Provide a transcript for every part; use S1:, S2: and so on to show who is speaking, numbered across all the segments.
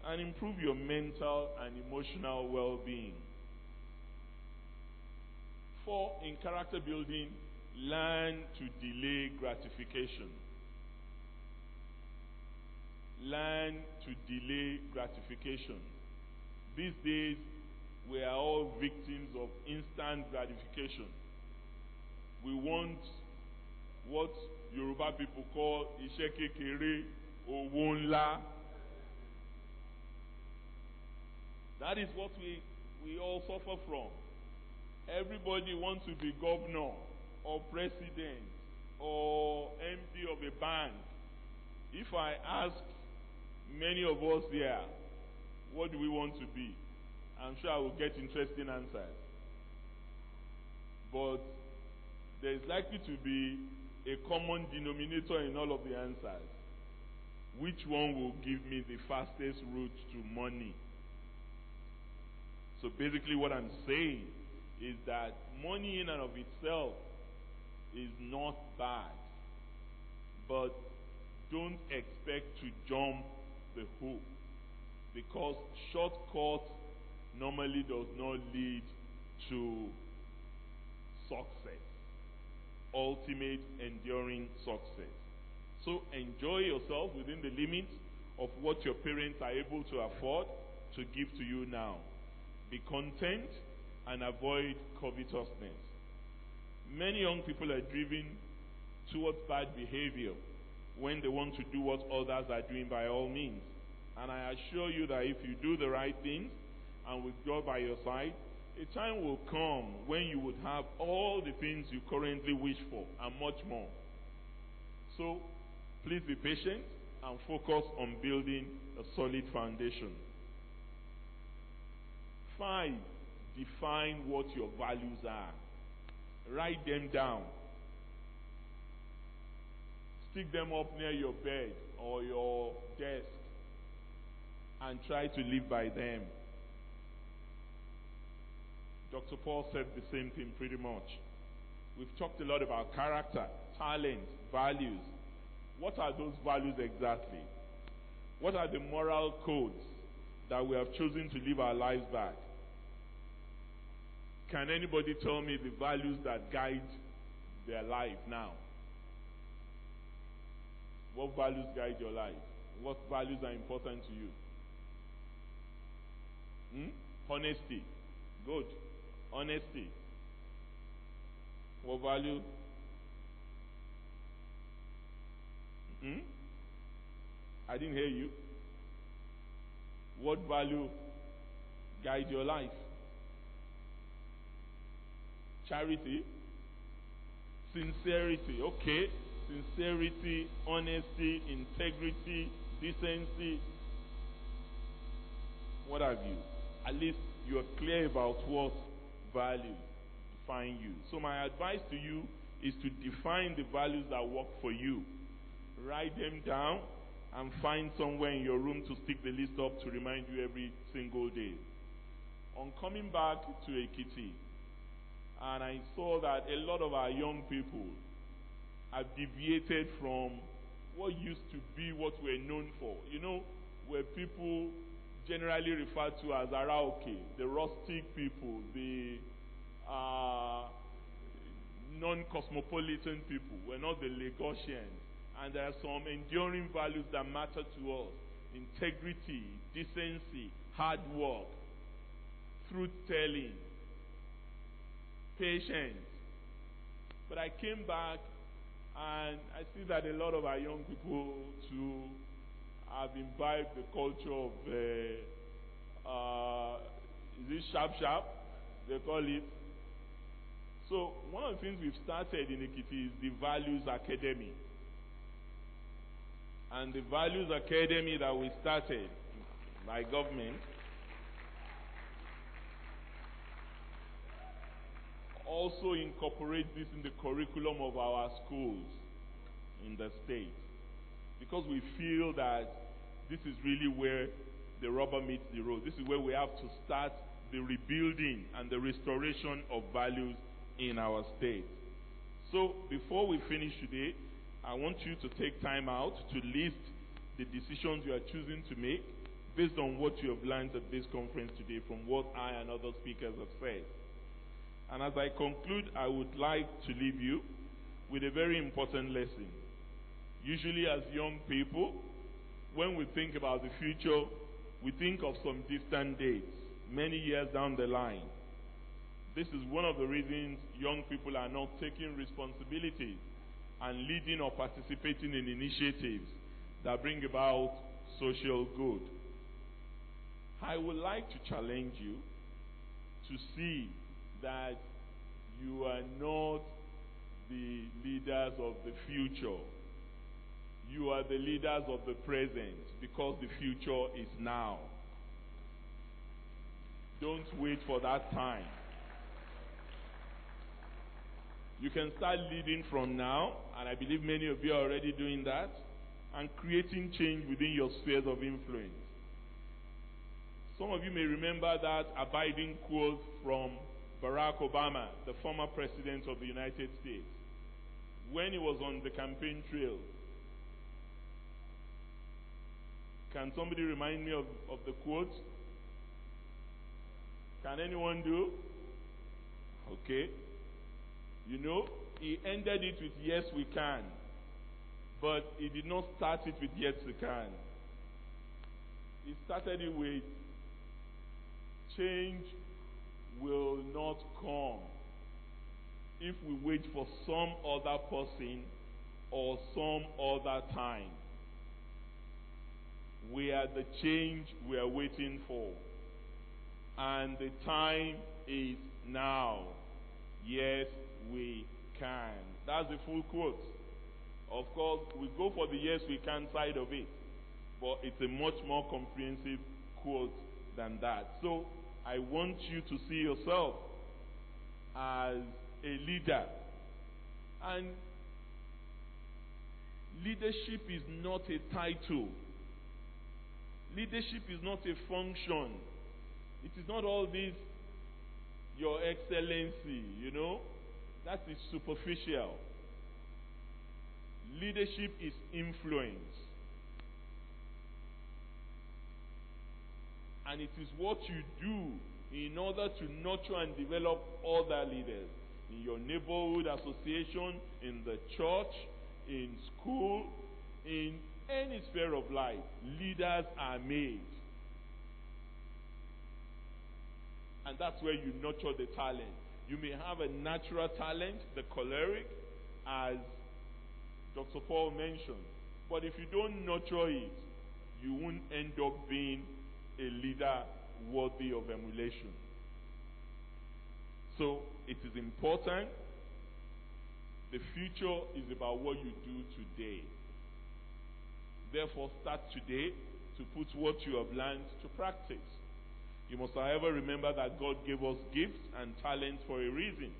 S1: and improve your mental and emotional well-being. 4, in character building, learn to delay gratification. Learn to delay gratification. These days, we are all victims of instant gratification. We want what Yoruba people call Ise Kekere Owo Nla. That is what we all suffer from. Everybody wants to be governor or president or MD of a bank. If I ask many of us here, what do we want to be? I'm sure I will get interesting answers. But there is likely to be a common denominator in all of the answers. Which one will give me the fastest route to money? So basically what I'm saying is that money in and of itself is not bad. But don't expect to jump the hoop, because shortcut normally does not lead to success, ultimate enduring success. So enjoy yourself within the limits of what your parents are able to afford to give to you now. Be content and avoid covetousness. Many young people are driven towards bad behavior when they want to do what others are doing by all means. And I assure you that if you do the right things and with God by your side, a time will come when you would have all the things you currently wish for and much more. So please be patient and focus on building a solid foundation. 5, define what your values are. Write them down. Stick them up near your bed or your desk and try to live by them. Dr. Paul said the same thing pretty much. We've talked a lot about character, talent, values. What are those values exactly? What are the moral codes that we have chosen to live our lives by? Can anybody tell me the values that guide their life now? What values guide your life? What values are important to you? Honesty. Good. Honesty. What value? I didn't hear you. What value guide your life? Charity. Sincerity. Okay. Sincerity, honesty, integrity, decency. What have you? At least you are clear about what values define you. So my advice to you is to define the values that work for you. Write them down and find somewhere in your room to stick the list up to remind you every single day. On coming back to Ekiti, and I saw that a lot of our young people have deviated from what used to be what we're known for. You know, where people generally referred to as Arauke, the rustic people, the non-cosmopolitan people. We're not the Lagosians. And there are some enduring values that matter to us. Integrity, decency, hard work, truth-telling, patience. But I came back and I see that a lot of our young people too have imbibed the culture of is it sharp? They call it. So one of the things we've started in Ekiti is the Values Academy. And the Values Academy that we started by government also incorporate this in the curriculum of our schools in the state, because we feel that this is really where the rubber meets the road. This is where we have to start the rebuilding and the restoration of values in our state. So before we finish today, I want you to take time out to list the decisions you are choosing to make based on what you have learned at this conference today from what I and other speakers have said. And as I conclude, I would like to leave you with a very important lesson. Usually as young people, when we think about the future, we think of some distant dates, many years down the line. This is one of the reasons young people are not taking responsibilities and leading or participating in initiatives that bring about social good. I would like to challenge you to see that you are not the leaders of the future. You are the leaders of the present, because the future is now. Don't wait for that time. You can start leading from now, and I believe many of you are already doing that, and creating change within your spheres of influence. Some of you may remember that abiding quote from Barack Obama, the former president of the United States, when he was on the campaign trail. Can somebody remind me of the quote? Can anyone do? Okay. You know, he ended it with "yes, we can," but he did not start it with "yes, we can." He started it with "change will not come if we wait for some other person or some other time. We are the change we are waiting for, and the time is now. Yes, we can." That's the full quote. Of course, we go for the "yes, we can" side of it, but it's a much more comprehensive quote than that. So I want you to see yourself as a leader. And leadership is not a title. Leadership is not a function. It is not all this "Your Excellency," you know. That is superficial. Leadership is influence. And it is what you do in order to nurture and develop other leaders. In your neighborhood association, in the church, in school, in any sphere of life, leaders are made. And that's where you nurture the talent. You may have a natural talent, the choleric, as Dr. Paul mentioned. But if you don't nurture it, you won't end up being a leader worthy of emulation. So it is important. The future is about what you do today. Therefore, start today to put what you have learned to practice. You must, however, remember that God gave us gifts and talents for a reason,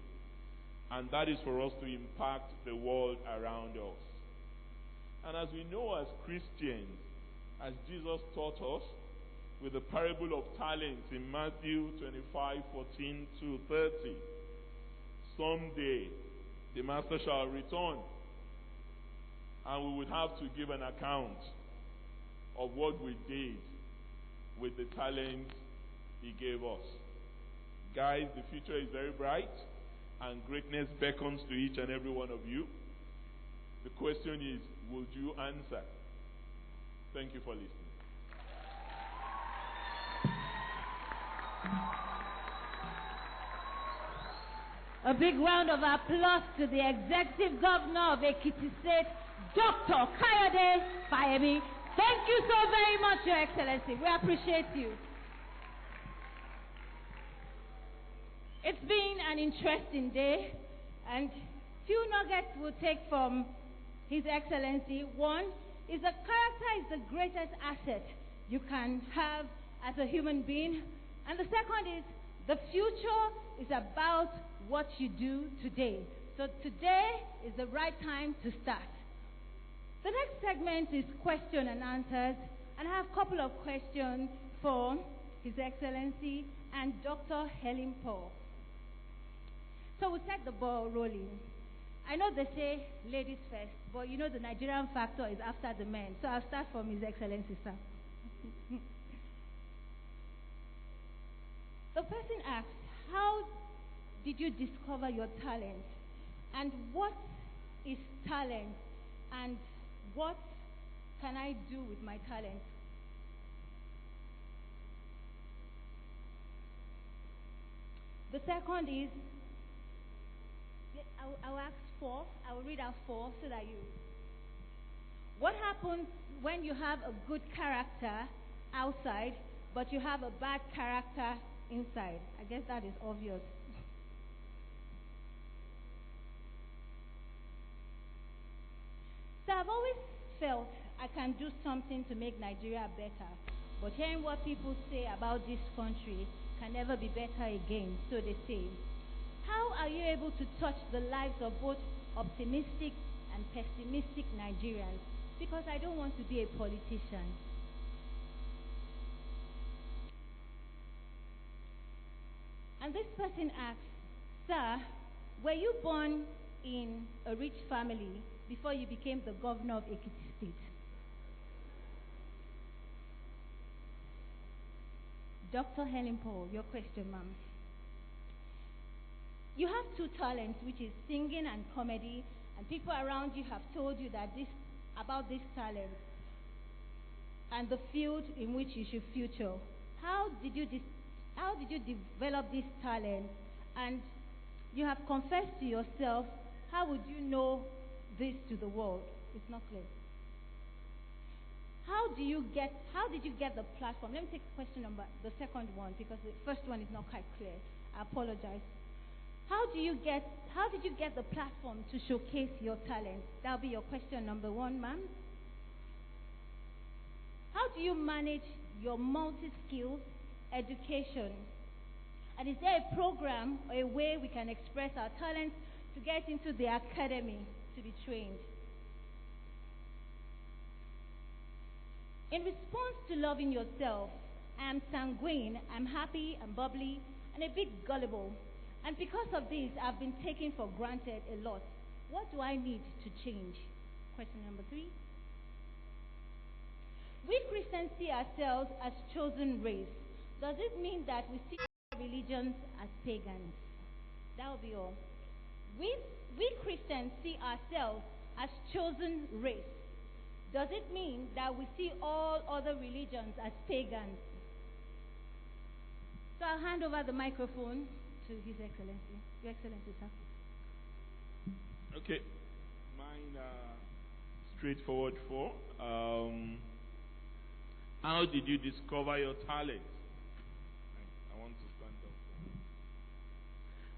S1: and that is for us to impact the world around us. And as we know as Christians, as Jesus taught us with the parable of talents in Matthew 25:14-30, someday the master shall return, and we would have to give an account of what we did with the talents he gave us. Guys, the future is very bright, and greatness beckons to each and every one of you. The question is, would you answer? Thank you for listening.
S2: A big round of applause to the Executive Governor of Ekiti State, Dr. Kayode Fayemi. Thank you so very much, Your Excellency. We appreciate you. It's been an interesting day, and few nuggets we'll take from His Excellency. One is that character is the greatest asset you can have as a human being. And the second is the future is about what you do today. So today is the right time to start. The next segment is question and answers, and I have a couple of questions for His Excellency and Dr. Helen Paul. So we'll set the ball rolling. I know they say ladies first, but you know the Nigerian factor is after the men. So I'll start from His Excellency, sir. The person asks, how did you discover your talent? And what is talent? And what can I do with my talent? The second is, I'll ask four. I will read out four so that you. What happens when you have a good character outside, but you have a bad character inside? I guess that is obvious. So I've always felt I can do something to make Nigeria better. But hearing what people say about this country can never be better again, so they say. How are you able to touch the lives of both optimistic and pessimistic Nigerians? Because I don't want to be a politician. And this person asks, sir, were you born in a rich family before you became the governor of Ekiti State? Dr. Helen Paul, your question, ma'am. You have two talents, which is singing and comedy, and people around you have told you that about this talent and the field in which you should future. How did you develop this talent? And you have confessed to yourself. How would you know this to the world? It's not clear. How did you get the platform? Let me take the second one, because the first one is not quite clear. I apologize. How did you get the platform to showcase your talent? That'll be your question number one, ma'am. How do you manage your multi-skills education? And is there a program or a way we can express our talents to get into the academy to be trained? In response to loving yourself, I am sanguine, I'm happy, I'm bubbly, and a bit gullible. And because of this, I've been taken for granted a lot. What do I need to change? Question number 3. We Christians see ourselves as chosen race. Does it mean that we see religions as pagans? That will be all. We Christians see ourselves as chosen race. Does it mean that we see all other religions as pagans? So I'll hand over the microphone to His Excellency. Your Excellency, sir.
S1: Okay. Mine straightforward 4. How did you discover your talent? I want to stand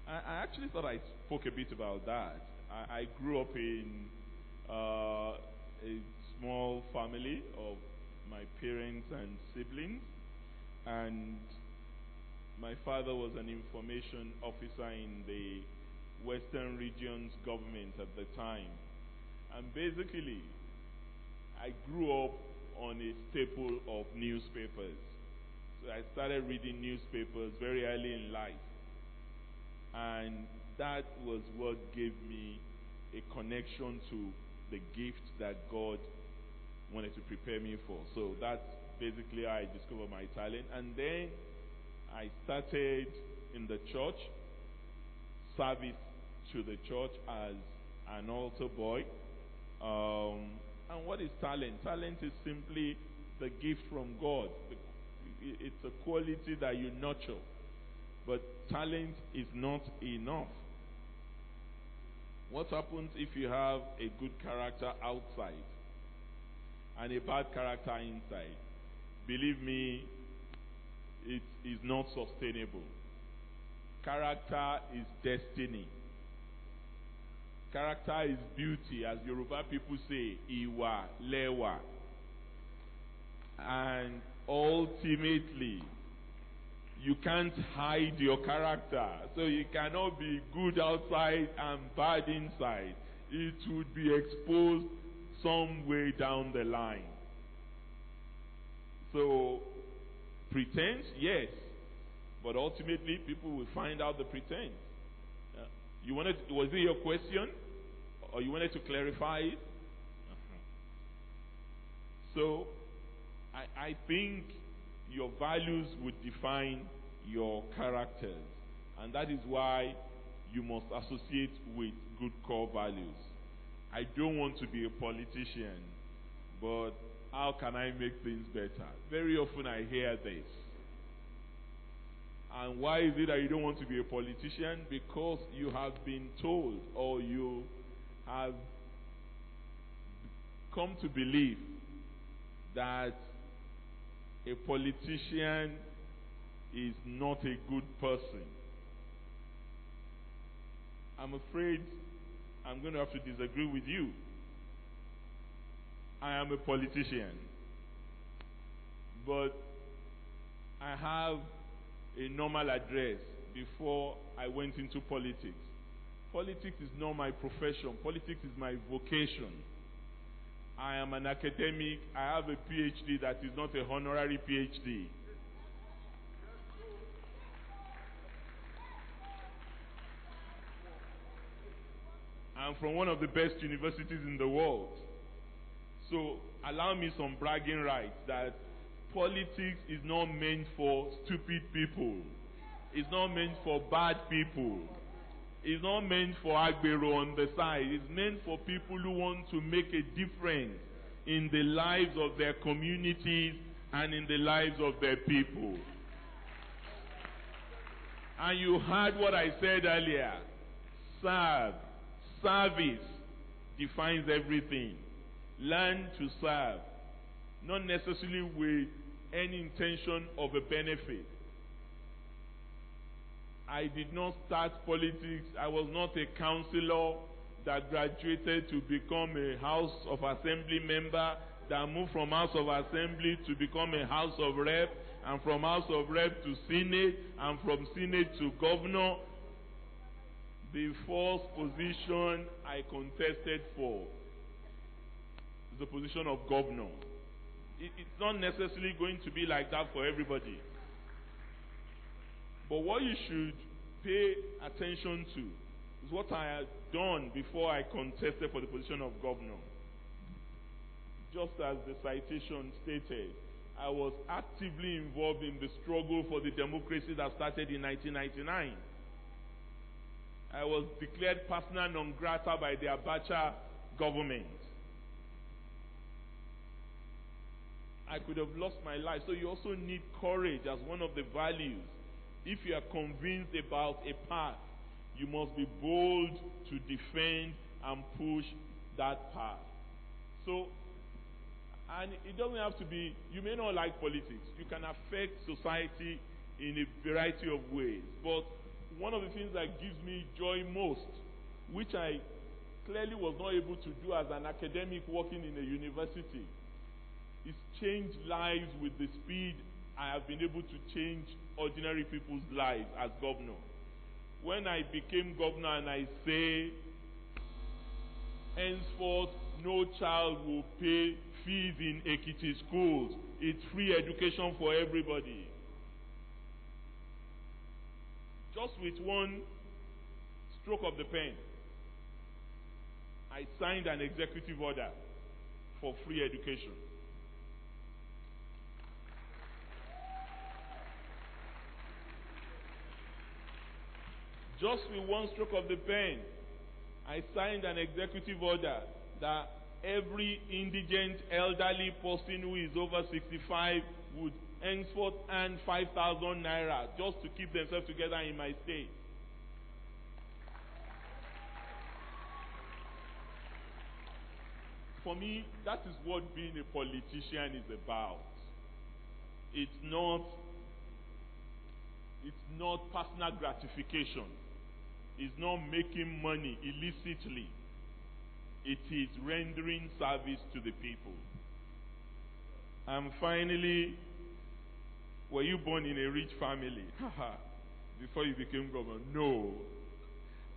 S1: up. I actually thought I spoke a bit about that. I grew up in a small family of my parents and siblings, and my father was an information officer in the Western Regions government at the time. And basically, I grew up on a staple of newspapers. So I started reading newspapers very early in life. And that was what gave me a connection to the gift that God wanted to prepare me for. So that's basically how I discovered my talent. And then I started in the church, service to the church as an altar boy. And what is talent? Talent is simply the gift from God. It's a quality that you nurture. But talent is not enough. What happens if you have a good character outside and a bad character inside? Believe me, it is not sustainable. Character is destiny. Character is beauty, as Yoruba people say, iwa, lewa. And ultimately, you can't hide your character. So you cannot be good outside and bad inside. It would be exposed some way down the line. So, pretense, yes. But ultimately, people will find out the pretense. Was it your question? Or you wanted to clarify it? So, I think your values would define your characters. And that is why you must associate with good core values. I don't want to be a politician, but how can I make things better? Very often I hear this. And why is it that you don't want to be a politician? Because you have been told, or you have come to believe that a politician is not a good person. I'm afraid I'm going to have to disagree with you. I am a politician, but I have a normal address before I went into politics. Politics is not my profession. Politics is my vocation. I am an academic. I have a PhD that is not a honorary PhD. I'm from one of the best universities in the world. So allow me some bragging rights that politics is not meant for stupid people. It's not meant for bad people. It's not meant for agbero on the side. It's meant for people who want to make a difference in the lives of their communities and in the lives of their people. And you heard what I said earlier. Serve. Service defines everything. Learn to serve. Not necessarily with any intention of a benefit. I did not start politics. I was not a councillor that graduated to become a House of Assembly member, that moved from House of Assembly to become a House of Rep, and from House of Rep to Senate, and from Senate to Governor. The first position I contested for is the position of Governor. It's not necessarily going to be like that for everybody. But what you should pay attention to is what I had done before I contested for the position of Governor. Just as the citation stated, I was actively involved in the struggle for the democracy that started in 1999. I was declared persona non grata by the Abacha government. I could have lost my life. So you also need courage as one of the values. If you are convinced about a path, you must be bold to defend and push that path. So, and it doesn't have to be, you may not like politics. You can affect society in a variety of ways. But one of the things that gives me joy most, which I clearly was not able to do as an academic working in a university, is change lives with the speed I have been able to change ordinary people's lives as governor. When I became governor and I say, henceforth, no child will pay fees in Ekiti schools. It's free education for everybody. Just with one stroke of the pen, I signed an executive order for free education. Just with one stroke of the pen, I signed an executive order that every indigent elderly person who is over 65 would henceforth earn 5,000 naira just to keep themselves together in my state. For me, that is what being a politician is about. It's not personal gratification. It's not making money illicitly. It is rendering service to the people. And finally, were you born in a rich family? Before you became governor? No.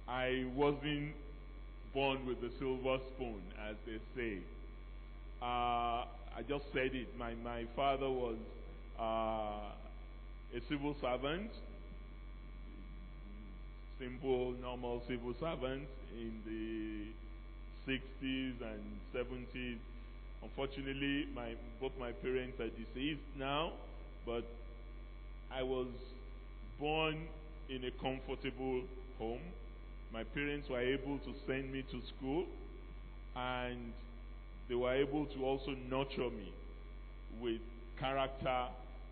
S1: I wasn't born with a silver spoon, as they say. I just said it. My father was a civil servant, simple, normal civil servant in the 60s and 70s. Unfortunately, both my parents are deceased now, but I was born in a comfortable home. My parents were able to send me to school, and they were able to also nurture me with character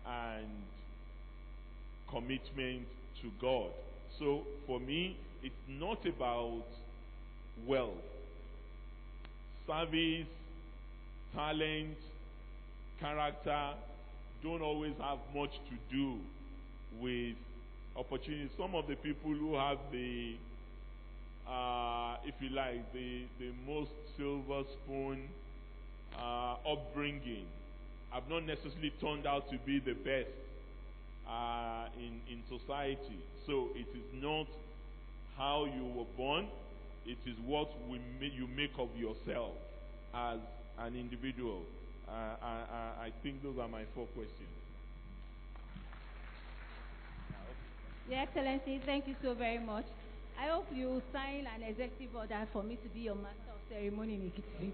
S1: and commitment to God. So for me, it's not about wealth. Service, talent, character don't always have much to do with opportunities. Some of the people who have the if you like, the most silver spoon upbringing have not necessarily turned out to be the best in society. So it is not how you were born, it is what you make of yourself as an individual. I think those are my 4 questions.
S2: Your Excellency, thank you so very much. I hope you sign an executive order for me to be your master of ceremony in Ekiti.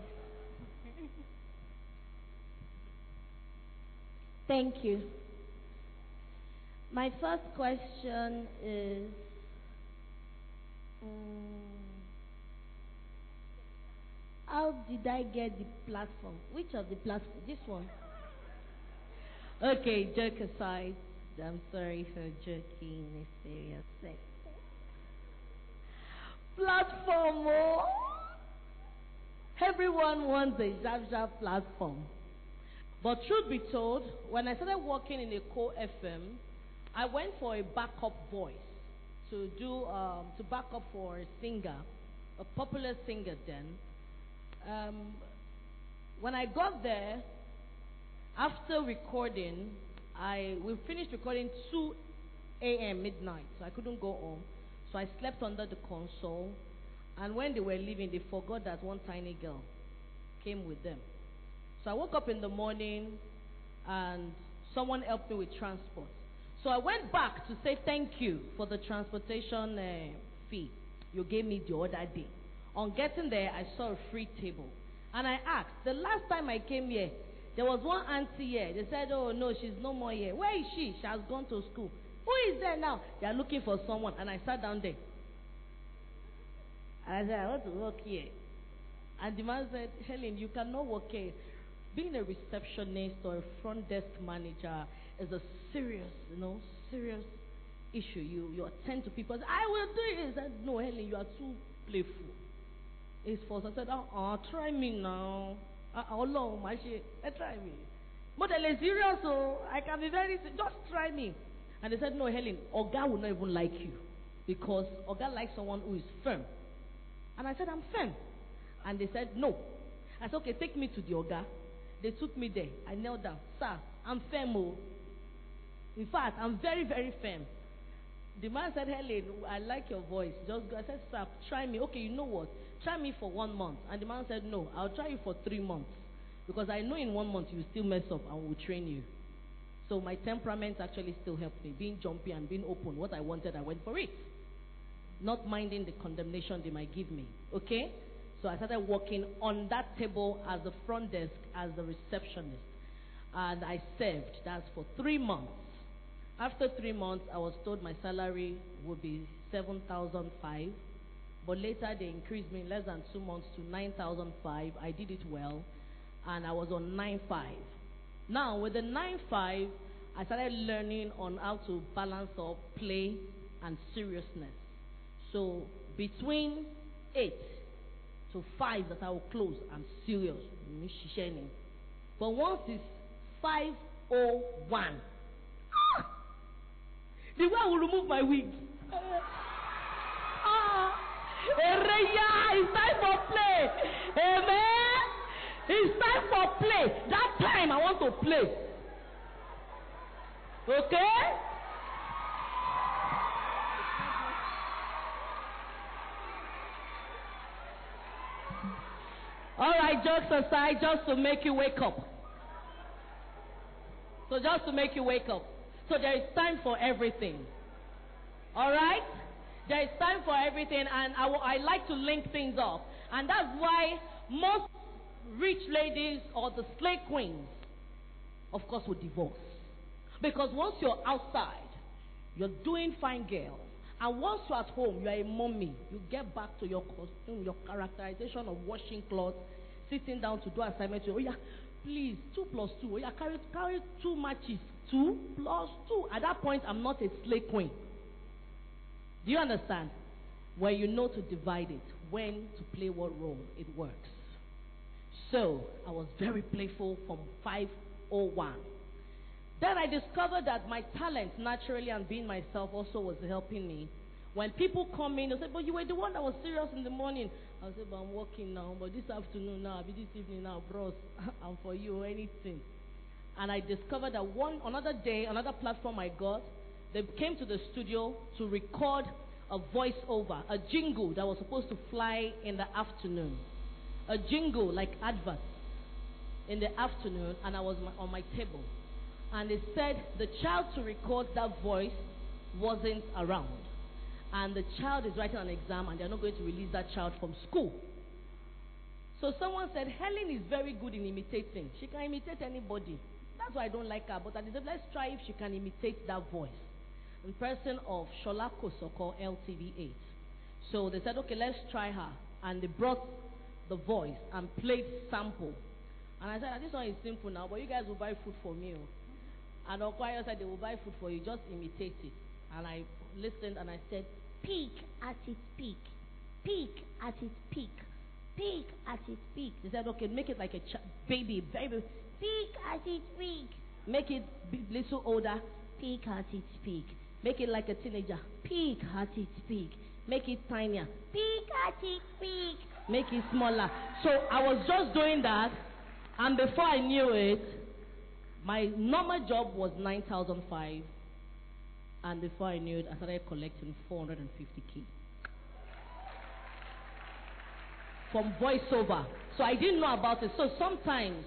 S3: Thank you. My first question is, how did I get the platform? Which of the platform? This one. Okay, joke aside. I'm sorry for joking. It's serious. Platform, oh! Everyone wants a Jabja platform. But truth be told, when I started working in a co-FM, I went for a backup voice to back up for a singer, a popular singer then. When I got there, after recording, we finished recording 2 a.m. midnight, so I couldn't go home. So I slept under the console, and when they were leaving, they forgot that one tiny girl came with them. So I woke up in the morning, and someone helped me with transport. So I went back to say thank you for the transportation fee you gave me the other day. On getting there, I saw a free table, and I asked, the last time I came here, there was one auntie here. They said, oh no, she's no more here. Where is she? She has gone to school. Who is there now? They are looking for someone. And I sat down there. And I said, I want to work here. And the man said, Helen, you cannot work here. Being a receptionist or a front desk manager is a serious issue. You attend to people. I will do it. I said, no, Helen, you are too playful. It's false. I said, try me now. How long? Try me. But I'm serious, so I can be very serious. Just try me. And they said, no, Helen, Oga will not even like you. Because Oga likes someone who is firm. And I said, I'm firm. And they said, no. I said, okay, take me to the Oga. They took me there. I knelt down. Sir, I'm firm. Oh. In fact, I'm very, very firm. The man said, Helen, I like your voice. Just go. I said, sir, try me. Okay, you know what? Try me for 1 month. And the man said, no, I'll try you for 3 months. Because I know in 1 month you still mess up and we'll train you. So my temperament actually still helped me. Being jumpy and being open. What I wanted, I went for it. Not minding the condemnation they might give me. Okay? So I started working on that table as the front desk, as the receptionist. And I served. That's for 3 months. After 3 months, I was told my salary would be 7,500. But later they increased me in less than 2 months to 9,500. I did it well. And I was on 9,500. Now, with the 9,500, I started learning on how to balance up play and seriousness. So, between 8 to 5 that I will close, I'm serious. But once it's 5:01, the way I will remove my wig. It's time for play. Amen. It's time for play. That time I want to play. Okay? Alright, jokes aside, just to make you wake up. So just to make you wake up. So there is time for everything. Alright? There is time for everything, and I like to link things up. And that's why most rich ladies or the slave queens, of course, will divorce. Because once you're outside, You're doing fine, girl. And once you're at home, you're a mommy. You get back to your costume, your characterization of washing clothes, sitting down to do assignments. Oh yeah, please, 2 plus 2. Oh yeah, carry 2 matches. 2 plus 2. At that point, I'm not a slave queen. Do you understand? Where you know to divide it, when to play what role, it works. So, I was very playful from 5:01. Then I discovered that my talent, naturally, and being myself also was helping me. When people come in, they say, but you were the one that was serious in the morning. I say, but I'm working now, but this afternoon now, this evening now, bros, I'm for you, anything. And I discovered that another day, another platform I got, they came to the studio to record a voiceover, a jingle that was supposed to fly in the afternoon. A jingle like adverts in the afternoon, and I was on my table. And they said the child to record that voice wasn't around. And the child is writing an exam, and they're not going to release that child from school. So someone said, Helen is very good in imitating. She can imitate anybody. That's why I don't like her. But I said, let's try if she can imitate that voice. In person of Shola Kosoko, LTV8. So they said, okay, let's try her. And they brought the voice and played sample. And I said, this one is simple now, but you guys will buy food for me. And Okwaya said, they will buy food for you, just imitate it. And I listened and I said, peak at its peak, peak at its peak, peak at its peak. They said, okay, make it like a baby, peak at its peak. Make it little older, peak at its peak. Make it like a teenager, peak at its peak. Make it tinier, peak at its peak. Make it smaller. So I was just doing that, and before I knew it, my normal job was 9,005, and before I knew it, I started collecting 450K from voiceover. So I didn't know about it. So sometimes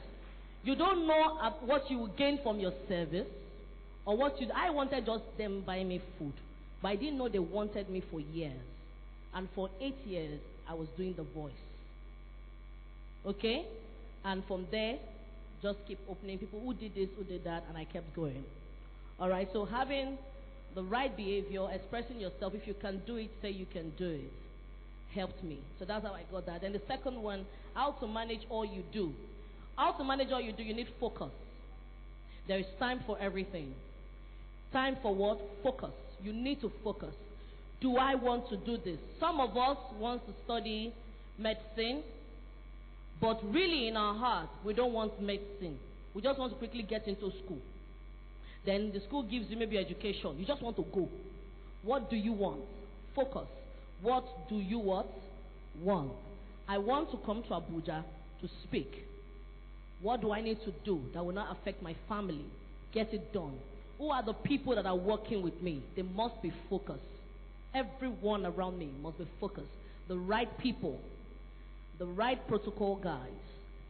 S3: you don't know what you will gain from your service, or what you. I wanted just them buy me food, but I didn't know they wanted me for years, and for 8 years I was doing the voice. Okay, and from there, just keep opening people who did this, who did that, and I kept going. All right, so having the right behavior, expressing yourself, if you can do it, say you can do it, helped me. So that's how I got that. Then the second one, how to manage all you do. How to manage all you do, you need focus. There is time for everything. Time for what? Focus. You need to focus. Do I want to do this? Some of us want to study medicine, but really in our heart, we don't want medicine. We just want to quickly get into school. Then the school gives you maybe education. You just want to go. What do you want? Focus. What do you want? I want to come to Abuja to speak. What do I need to do that will not affect my family? Get it done. Who are the people that are working with me? They must be focused. Everyone around me must be focused. The right people. The right protocol guys.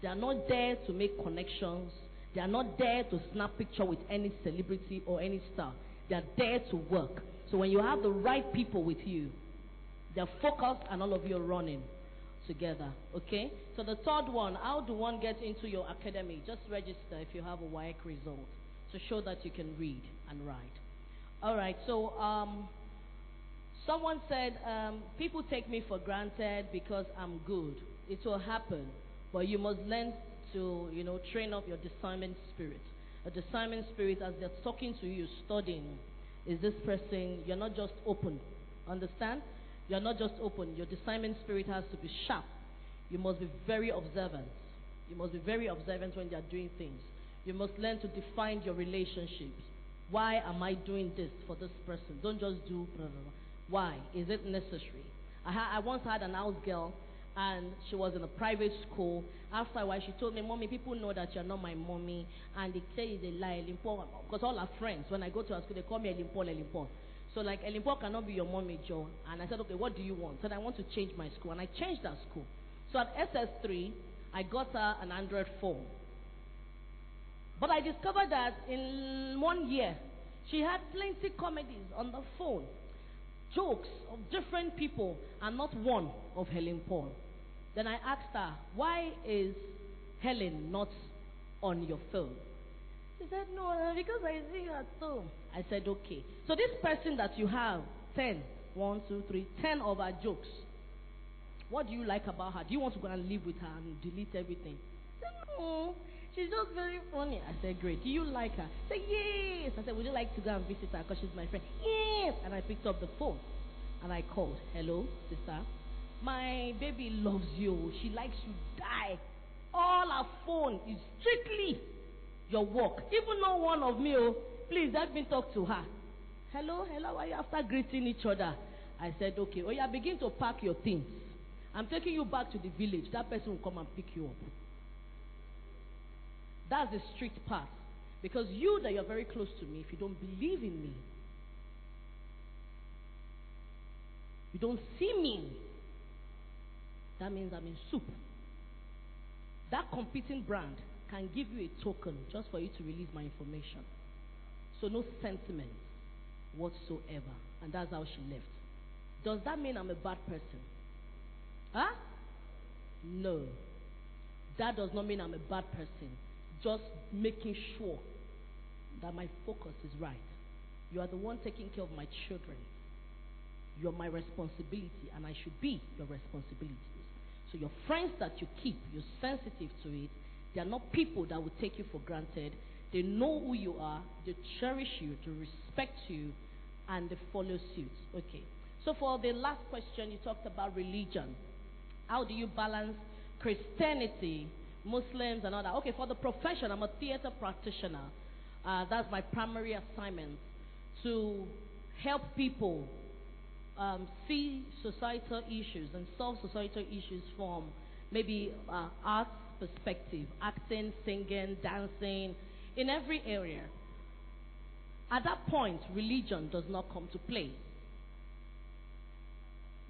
S3: They are not there to make connections. They are not there to snap picture with any celebrity or any star. They are there to work. So when you have the right people with you, they're focused and all of you are running together. Okay? So the third one, how do one get into your academy? Just register if you have a WAEC result to show that you can read and write. Alright, so someone said, people take me for granted because I'm good. It will happen, but you must learn to, train up your discernment spirit. A discernment spirit, as they're talking to you, studying, is this person, you're not just open. Understand? You're not just open. Your discernment spirit has to be sharp. You must be very observant. You must be very observant when you're doing things. You must learn to define your relationships. Why am I doing this for this person? Don't just do blah, blah, blah. Why? Is it necessary? I once had an house girl, and she was in a private school. After a while, she told me, Mommy, people know that you're not my mommy, and they say they lie, Elimpo. Because all her friends, when I go to her school, they call me Elimpo. So like, Elimpo cannot be your mommy, Joe. And I said, okay, what do you want? Said, I want to change my school. And I changed that school. So at SS3, I got her an Android phone. But I discovered that in 1 year, she had plenty comedies on the phone. Jokes of different people, and not one of Helen Paul. Then I asked her, why is Helen not on your phone? She said, no, because I see you at home. I said, okay. So this person that you have 10, 1, 2, 3, 10 of her jokes, what do you like about her? Do you want to go and live with her and delete everything? I said, no, she's just very funny. I said, great. Do you like her? I said, yes. I said, would you like to go and visit her because she's my friend? Yes. And I picked up the phone and I called. Hello, sister. My baby loves you. She likes you die. All her phone is strictly your work. Even no one of me, oh, please let me talk to her. Hello, why are you after greeting each other? I said, okay. Oh, yeah, begin to pack your things. I'm taking you back to the village. That person will come and pick you up. That's the strict part. Because you that you're very close to me, if you don't believe in me, you don't see me, that means I'm in soup. That competing brand can give you a token just for you to release my information. So no sentiment whatsoever. And that's how she left. Does that mean I'm a bad person? Huh? No. That does not mean I'm a bad person. Just making sure that my focus is right. You are the one taking care of my children. You're my responsibility, and I should be your responsibilities. So your friends that you keep, you're sensitive to it. They are not people that will take you for granted. They know who you are. They cherish you, they respect you, and they follow suit. Okay. So for the last question, you talked about religion. How do you balance Christianity, Muslims, and all that? Okay, for the profession, I'm a theater practitioner. That's my primary assignment, to help people see societal issues and solve societal issues from maybe art perspective, acting, singing, dancing, in every area. At that point, religion does not come to play.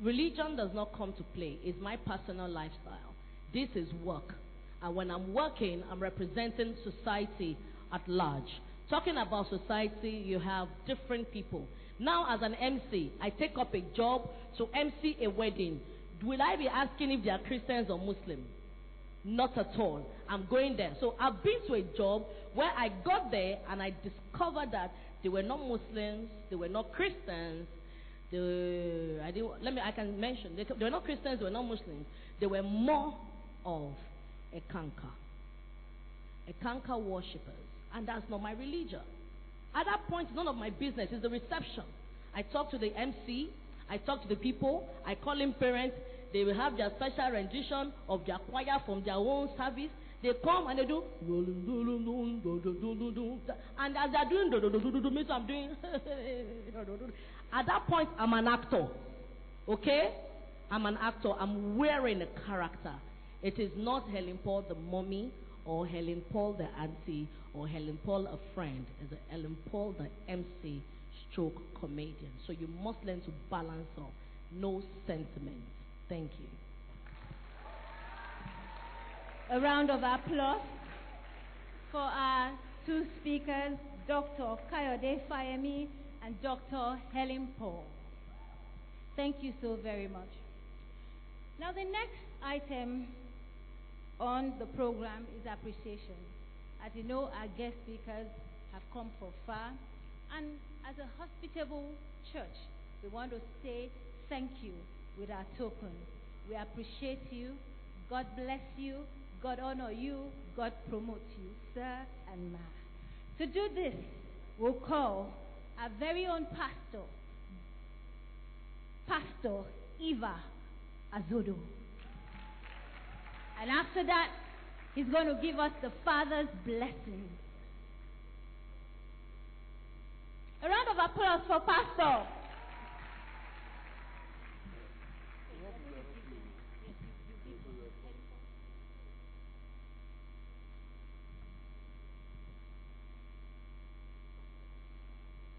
S3: Religion does not come to play. It's my personal lifestyle. This is work. And when I'm working, I'm representing society at large. Talking about society, you have different people. Now, as an MC, I take up a job to MC a wedding. Will I be asking if they are Christians or Muslims? Not at all. I'm going there. So I've been to a job where I got there and I discovered that they were not Muslims, they were not Christians. I can mention, they were not Christians, they were not Muslims. They were more of a canker worshippers. And that's not my religion. At that point, none of my business. It's the reception. I talk to the MC, I talk to the people, I call in parents. They will have their special rendition of their choir from their own service. They come and they do, and as they're doing, means I'm doing. At that point, I'm an actor. Okay? I'm an actor. I'm wearing a character. It is not Helen Paul the mommy, or Helen Paul the auntie, or Helen Paul a friend. It's Helen Paul the MC stroke comedian. So you must learn to balance out. No sentiment. Thank you.
S2: A round of applause for our two speakers, Dr. Kayode Fayemi and Dr. Helen Paul. Thank you so very much. Now the next item on the program is appreciation. As you know, our guest speakers have come from far, and as a hospitable church, we want to say thank you with our token. We appreciate you. God bless you. God honor you. God promote you, sir and ma. To do this, we'll call our very own pastor, Pastor Eva Azodo. And after that, he's going to give us the Father's blessing. A round of applause for Pastor.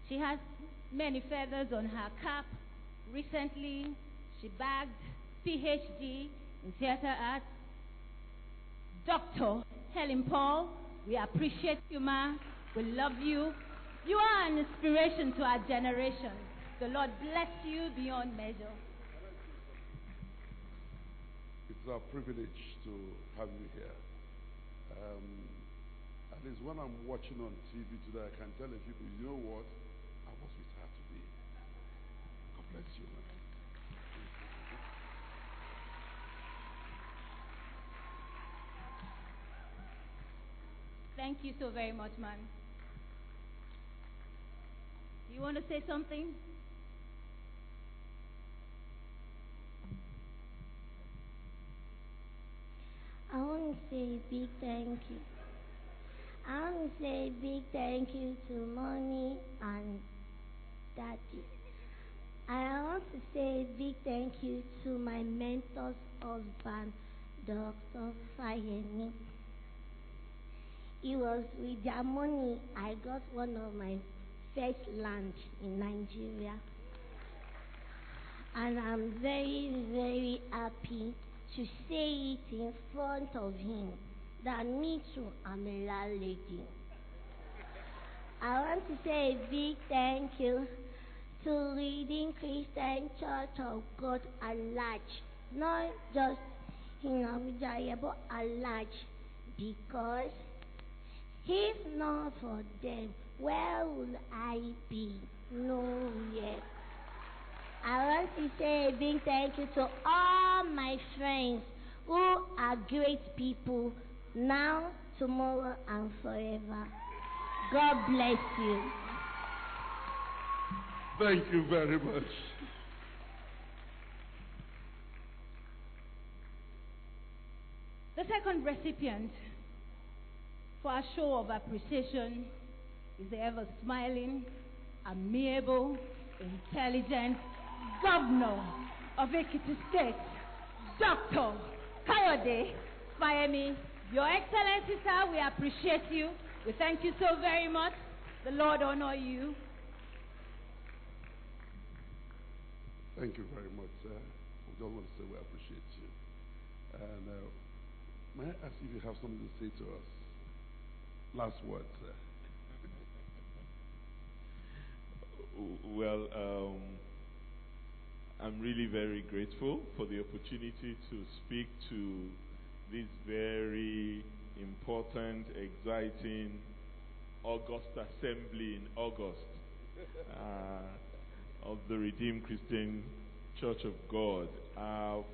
S2: She has many feathers on her cap. Recently, she bagged PhD in theater arts. Dr. Helen Paul, we appreciate you, ma. We love you. You are an inspiration to our generation. The Lord bless you beyond measure.
S4: It's our privilege to have you here. least when I'm watching on TV today, I can tell a few people, you know what? I was with her today. God bless you, man.
S2: Thank you so very much, man. You want to say something?
S5: I want to say a big thank you. I want to say a big thank you to Mommy and Daddy. I want to say a big thank you to my mentor's husband, Dr. Fayemi. It was with their money I got one of my first land in Nigeria. And I'm very, very happy to say it in front of him that me too, I'm a landlady. I want to say a big thank you to Reading Christian Church of God at large, not just in Abuja, but at large, because if not for them, where would I be? Nowhere. I want to say a big thank you to all my friends who are great people now, tomorrow, and forever. God bless you.
S4: Thank you very much.
S2: The second recipient for a show of appreciation is the ever-smiling, amiable, intelligent Governor of Ekiti State, Dr. Kayode Fayemi. Your Excellency, sir, we appreciate you. We thank you so very much. The Lord honor you.
S4: Thank you very much, sir. We just want to say we appreciate you. And may I ask if you have something to say to us? Last word, sir.
S1: Well, I'm really very grateful for the opportunity to speak to this very important, exciting, August assembly in August of the Redeemed Christian Church of God.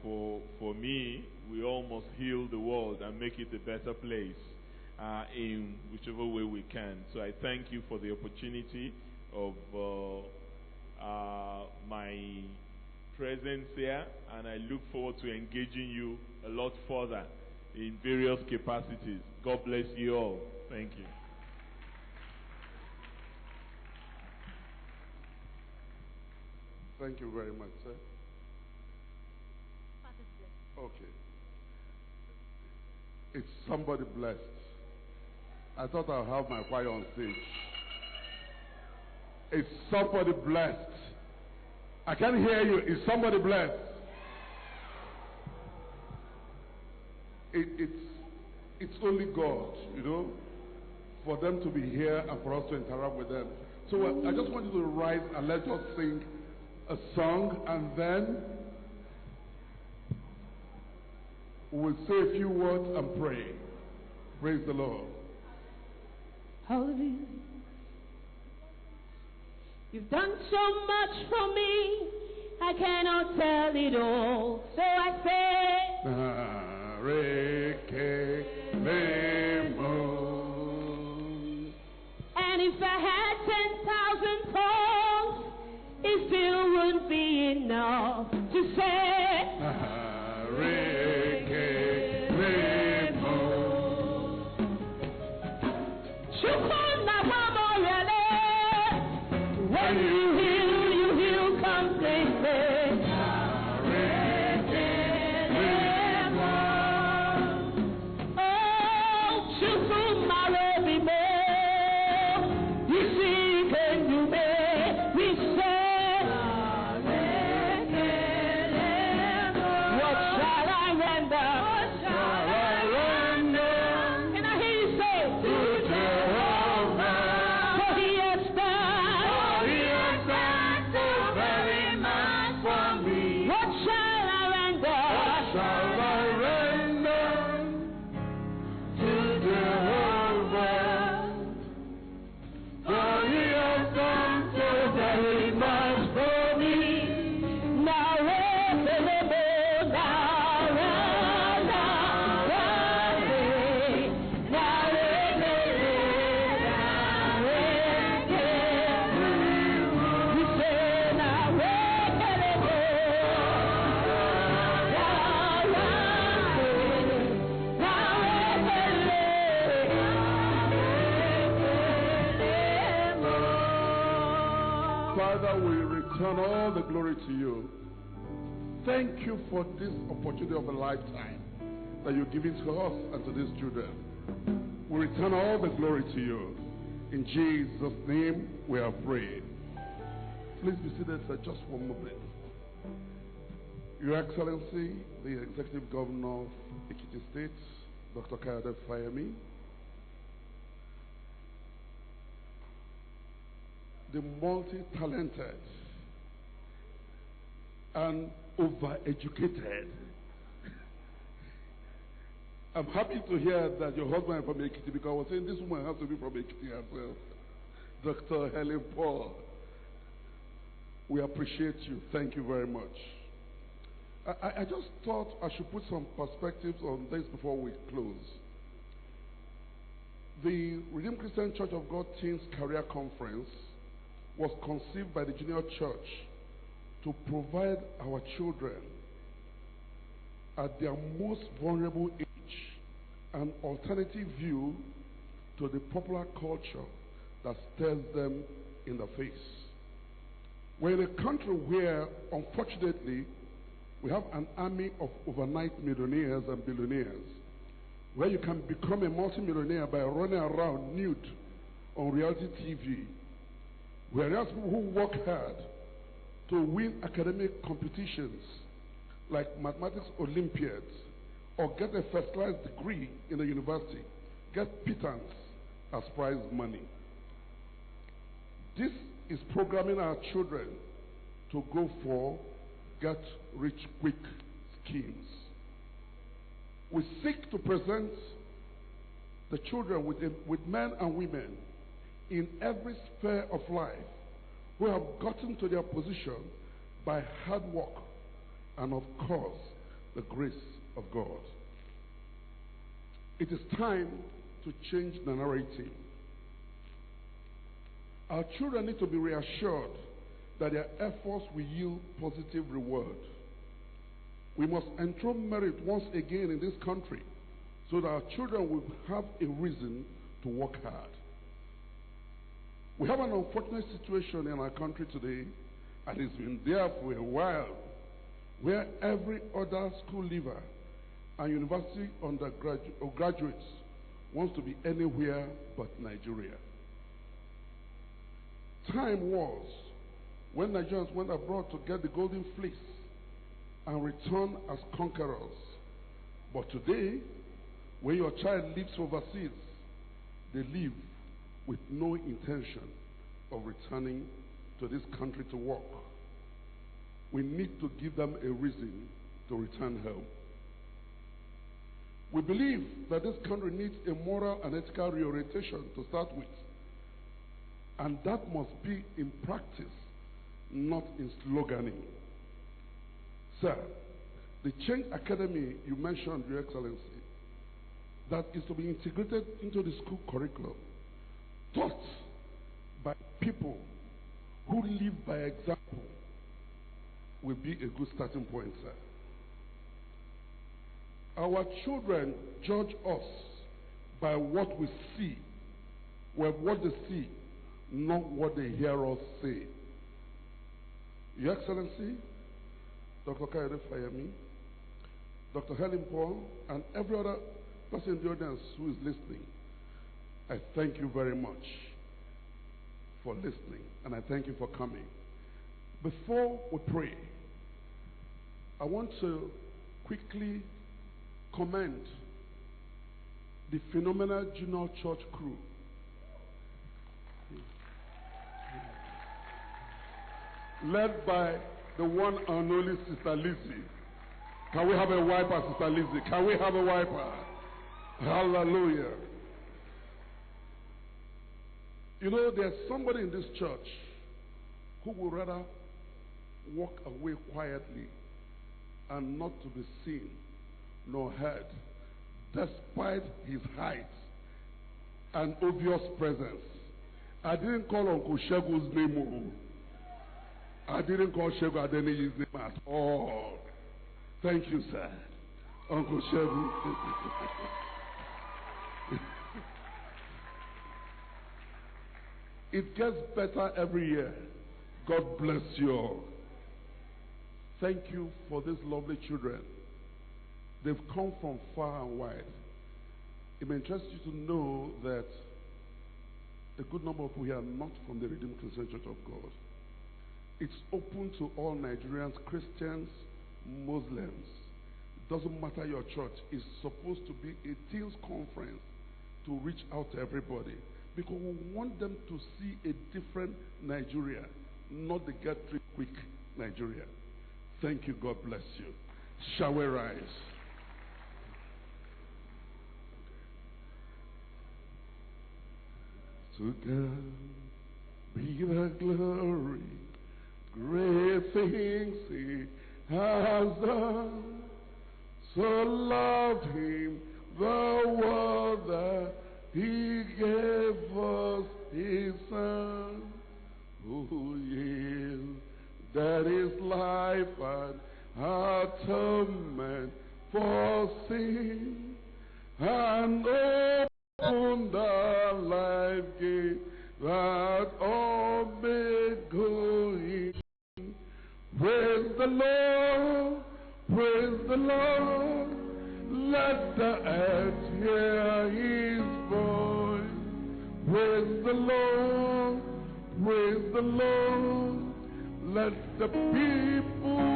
S1: For me, we almost heal the world and make it a better place in whichever way we can. So I thank you for the opportunity of my presence here, and I look forward to engaging you a lot further in various capacities. God bless you all. Thank you.
S4: Thank you very much, sir. Okay. It's somebody blessed. I thought I'll have my choir on stage. It's somebody blessed. I can't hear you. Is somebody blessed? It's only God, you know, for them to be here and for us to interact with them. So I just want you to rise and let's just sing a song, and then we'll say a few words and pray. Praise the Lord.
S3: Hallelujah. You've done so much for me, I cannot tell it all. So I say, and if I had 10,000 tongues, it still wouldn't be enough to say, when you heal completely. Oh, to my love, you see, can you make me say,
S4: Father, we return all the glory to you. Thank you for this opportunity of a lifetime that you're giving to us and to these children. We return all the glory to you. In Jesus' name we are prayed. Please be seated for just one moment. Your Excellency, the Executive Governor of Rccg State, Dr. Kayode Fayemi, the multi-talented and over-educated. I'm happy to hear that your husband is from Ekiti, because I was saying this woman has to be from Ekiti as well. Dr. Helen Paul, we appreciate you. Thank you very much. I just thought I should put some perspectives on this before we close. The Redeemed Christian Church of God Teens Career Conference was conceived by the Junior Church to provide our children at their most vulnerable age an alternative view to the popular culture that stares them in the face. We're in a country where, unfortunately, we have an army of overnight millionaires and billionaires, where you can become a multimillionaire by running around nude on reality TV, whereas people who work hard to win academic competitions like mathematics Olympiads or get a first-class degree in a university get pittance as prize money. This is programming our children to go for get-rich-quick schemes. We seek to present the children with men and women in every sphere of life who have gotten to their position by hard work and, of course, the grace of God. It is time to change the narrative. Our children need to be reassured that their efforts will yield positive reward. We must enthrone merit once again in this country so that our children will have a reason to work hard. We have an unfortunate situation in our country today, and it's been there for a while, where every other school leaver and university undergraduate or graduates wants to be anywhere but Nigeria. Time was when Nigerians went abroad to get the golden fleece and return as conquerors. But today, when your child lives overseas, they live with no intention of returning to this country to work. We need to give them a reason to return home. We believe that this country needs a moral and ethical reorientation to start with. And that must be in practice, not in sloganing. Sir, the Change Academy you mentioned, Your Excellency, that is to be integrated into the school curriculum, taught by people who live by example, will be a good starting point, sir. Our children judge us by what we see, well, what they see, not what they hear us say. Your Excellency, Dr. Kayode Fayemi, Dr. Helen Paul, and every other person in the audience who is listening, I thank you very much for listening, and I thank you for coming. Before we pray, I want to quickly commend the phenomenal junior church crew. Led by the one and only Sister Lizzie. Can we have a wiper, Sister Lizzie? Can we have a wiper? Hallelujah. You know, there's somebody in this church who would rather walk away quietly and not to be seen nor heard, despite his height and obvious presence. I didn't call Uncle Shegu's name. I didn't call Shegu Adeniyi's name at all. Thank you, sir. Uncle Shegu. It gets better every year. God bless you all. Thank you for these lovely children. They've come from far and wide. It may interest you to know that a good number of people here are not from the Redeemed Christian Church of God. It's open to all Nigerians, Christians, Muslims. It doesn't matter your church. It's supposed to be a teens conference to reach out to everybody, because we want them to see a different Nigeria, not the get rich quick Nigeria. Thank you. God bless you. Shall we rise? To God be the glory, great things He has done. So loved Him the world that He gave us His Son, who yield that is life and atonement for sin, and open the life gate that all may go in. Praise the Lord, praise the Lord, let the earth hear His voice. Praise the Lord, praise the Lord, let the people